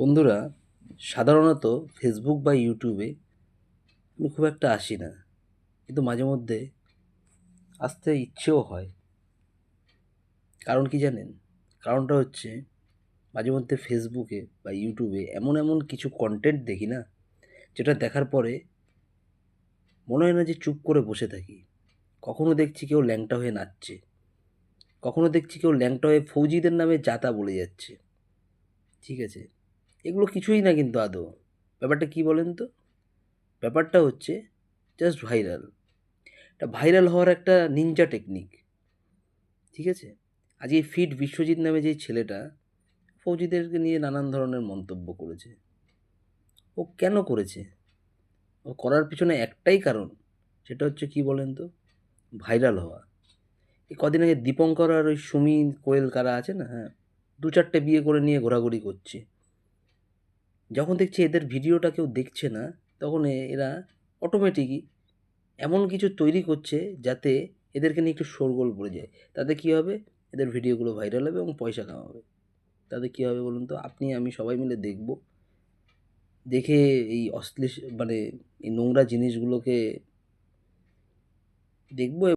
বন্ধুরা, সাধারণত ফেসবুক বা ইউটিউবে আমি খুব একটা আসি না, কিন্তু মাঝে মধ্যে আসতে ইচ্ছেও হয়। কারণ কি জানেন? কারণটা হচ্ছে মাঝে মধ্যে ফেসবুকে বা ইউটিউবে এমন এমন কিছু কন্টেন্ট দেখি না, যেটা দেখার পরে মনে হয় না যে চুপ করে বসে থাকি। কখনো দেখছি কেউ ল্যাংটা হয়ে নাচছে, কখনো দেখছি কেউ ল্যাংটা হয়ে ফৌজিদের নামে যাতা বলে যাচ্ছে। ঠিক আছে, এগুলো কিছুই না কিন্তু আদৌ। ব্যাপারটা কি বলেন তো? ব্যাপারটা হচ্ছে জাস্ট ভাইরাল। এটা ভাইরাল হওয়ার একটা নিনজা টেকনিক। ঠিক আছে, আজ এই ফিট বিশ্বজিৎ নামে যে ছেলেটা ফৌজিদেরকে নিয়ে নানান ধরনের মন্তব্য করেছে। ও কেন করেছে? ও করার পিছনে একটাই কারণ, সেটা হচ্ছে কি বলেন তো? ভাইরাল হওয়া। এই কদিন আগে দীপঙ্কর আর ওই সুমি কোয়েল কারা আছে না, হ্যাঁ, দু চারটে বিয়ে করে নিয়ে ঘোরাঘুরি করছে। যখন দেখছি এদের ভিডিওটা কেউ দেখছে না, তখন এরা অটোমেটিকই এমন কিছু তৈরি করছে যাতে এদেরকে নিয়ে একটু শোরগোল পড়ে যায়। তাতে কী হবে? এদের ভিডিওগুলো ভাইরাল হবে এবং পয়সা কামাবে। তাতে কী হবে বলুন তো? আপনি আমি সবাই মিলে দেখব। দেখে এই মানে এই নোংরা জিনিসগুলোকে দেখব।